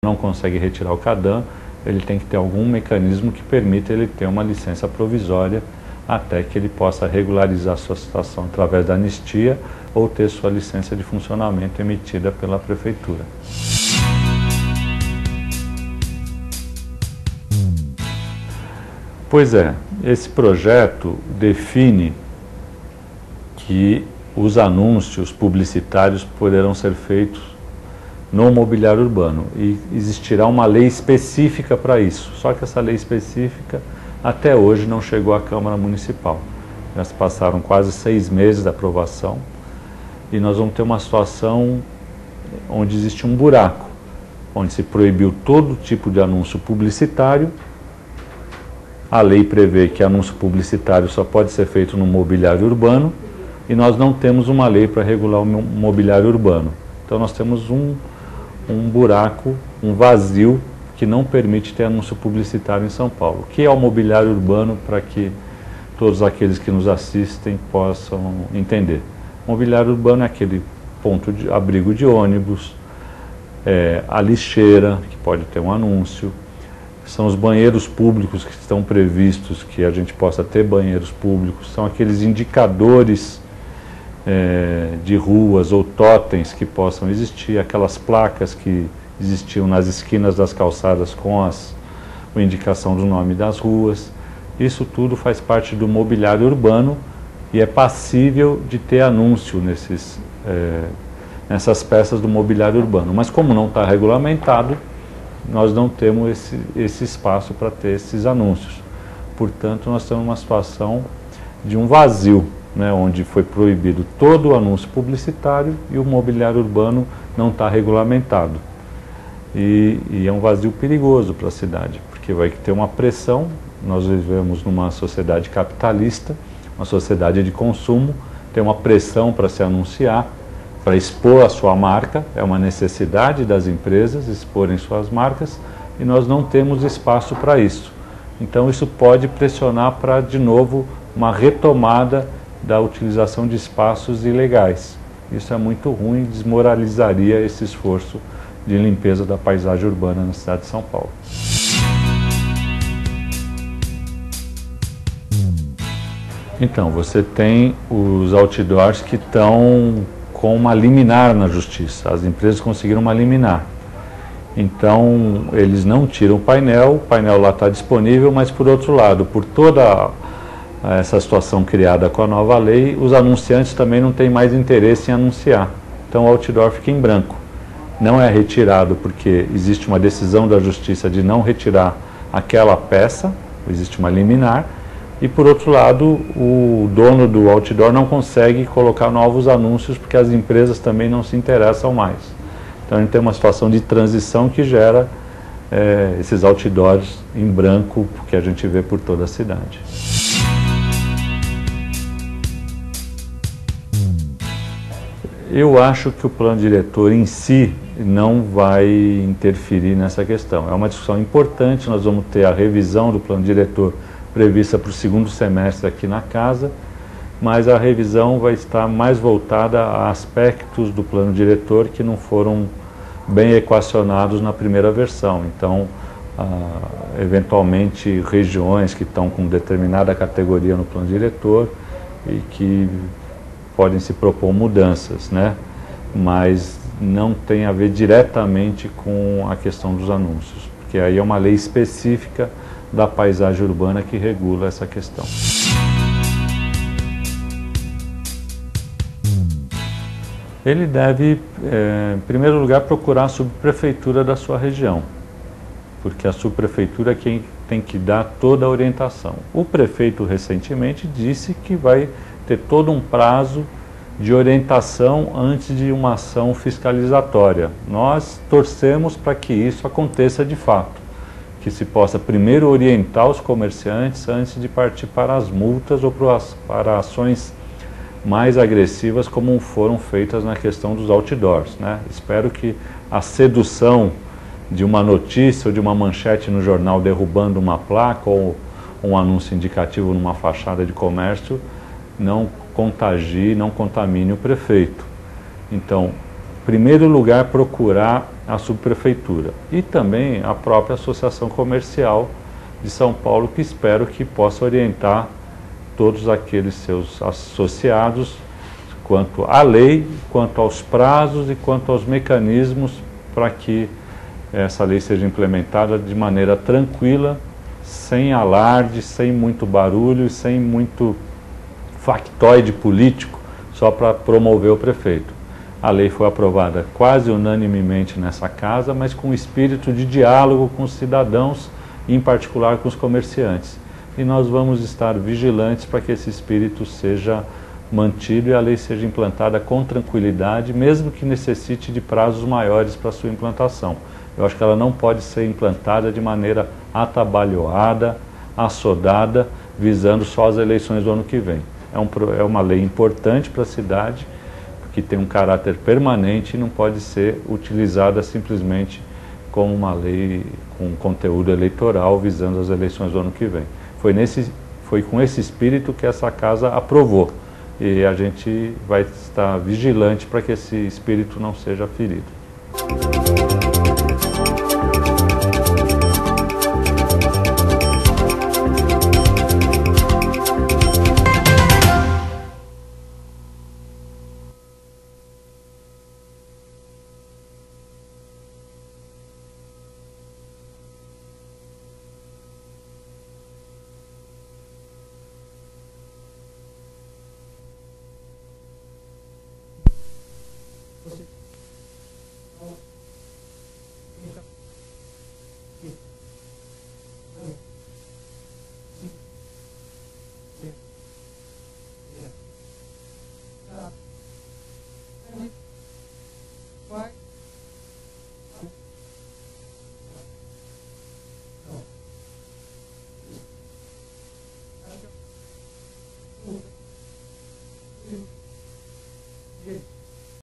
não consegue retirar o CADAM, ele tem que ter algum mecanismo que permita ele ter uma licença provisória até que ele possa regularizar sua situação através da anistia ou ter sua licença de funcionamento emitida pela prefeitura. Pois é, esse projeto define que os anúncios publicitários poderão ser feitos no mobiliário urbano e existirá uma lei específica para isso. Só que essa lei específica até hoje não chegou à Câmara Municipal. Já se passaram quase 6 meses da aprovação e nós vamos ter uma situação onde existe um buraco, onde se proibiu todo tipo de anúncio publicitário. A lei prevê que anúncio publicitário só pode ser feito no mobiliário urbano e nós não temos uma lei para regular o mobiliário urbano. Então nós temos um buraco, um vazio que não permite ter anúncio publicitário em São Paulo. O que é o mobiliário urbano, para que todos aqueles que nos assistem possam entender? O mobiliário urbano é aquele ponto de abrigo de ônibus, a lixeira, que pode ter um anúncio, são os banheiros públicos que estão previstos, que a gente possa ter banheiros públicos, são aqueles indicadores de ruas ou totens que possam existir, aquelas placas que existiam nas esquinas das calçadas com a indicação do nome das ruas. Isso tudo faz parte do mobiliário urbano e é passível de ter anúncio nessas peças do mobiliário urbano. Mas como não está regulamentado, nós não temos esse espaço para ter esses anúncios. Portanto, nós temos uma situação de um vazio, né, onde foi proibido todo o anúncio publicitário e o mobiliário urbano não está regulamentado. E é um vazio perigoso para a cidade, porque vai ter uma pressão. Nós vivemos numa sociedade capitalista, uma sociedade de consumo, tem uma pressão para se anunciar, para expor a sua marca, é uma necessidade das empresas exporem suas marcas e nós não temos espaço para isso. Então isso pode pressionar para, de novo, uma retomada da utilização de espaços ilegais. Isso é muito ruim, desmoralizaria esse esforço de limpeza da paisagem urbana na cidade de São Paulo. Então, você tem os outdoors que estão com uma liminar na justiça. As empresas conseguiram uma liminar. Então, eles não tiram o painel lá está disponível, mas por outro lado, por toda essa situação criada com a nova lei, os anunciantes também não têm mais interesse em anunciar. Então o outdoor fica em branco. Não é retirado porque existe uma decisão da justiça de não retirar aquela peça, existe uma liminar, e por outro lado o dono do outdoor não consegue colocar novos anúncios porque as empresas também não se interessam mais. Então a gente tem uma situação de transição que gera esses outdoors em branco que a gente vê por toda a cidade. Eu acho que o plano diretor em si não vai interferir nessa questão. É uma discussão importante, nós vamos ter a revisão do plano diretor prevista para o segundo semestre aqui na casa, mas a revisão vai estar mais voltada a aspectos do plano diretor que não foram bem equacionados na primeira versão. Então, eventualmente, regiões que estão com determinada categoria no plano diretor e que podem se propor mudanças, né? Mas não tem a ver diretamente com a questão dos anúncios, porque aí é uma lei específica da paisagem urbana que regula essa questão. Ele deve, em primeiro lugar, procurar a subprefeitura da sua região, porque a subprefeitura é quem tem que dar toda a orientação. O prefeito recentemente disse que vai ter todo um prazo de orientação antes de uma ação fiscalizatória. Nós torcemos para que isso aconteça de fato, que se possa primeiro orientar os comerciantes antes de partir para as multas ou para ações mais agressivas como foram feitas na questão dos outdoors, né? Espero que a sedução de uma notícia ou de uma manchete no jornal derrubando uma placa ou um anúncio indicativo numa fachada de comércio não contagie, não contamine o prefeito. Então, em primeiro lugar, procurar a subprefeitura e também a própria Associação Comercial de São Paulo, que espero que possa orientar todos aqueles seus associados quanto à lei, quanto aos prazos e quanto aos mecanismos para que essa lei seja implementada de maneira tranquila, sem alarde, sem muito barulho e sem muito factoide político, só para promover o prefeito. A lei foi aprovada quase unanimemente nessa casa, mas com espírito de diálogo com os cidadãos, e em particular com os comerciantes. E nós vamos estar vigilantes para que esse espírito seja mantido e a lei seja implantada com tranquilidade, mesmo que necessite de prazos maiores para sua implantação. Eu acho que ela não pode ser implantada de maneira atabalhoada, assodada, visando só as eleições do ano que vem. É uma lei importante para a cidade, que tem um caráter permanente e não pode ser utilizada simplesmente como uma lei com conteúdo eleitoral visando as eleições do ano que vem. Foi com esse espírito que essa casa aprovou e a gente vai estar vigilante para que esse espírito não seja ferido. Good.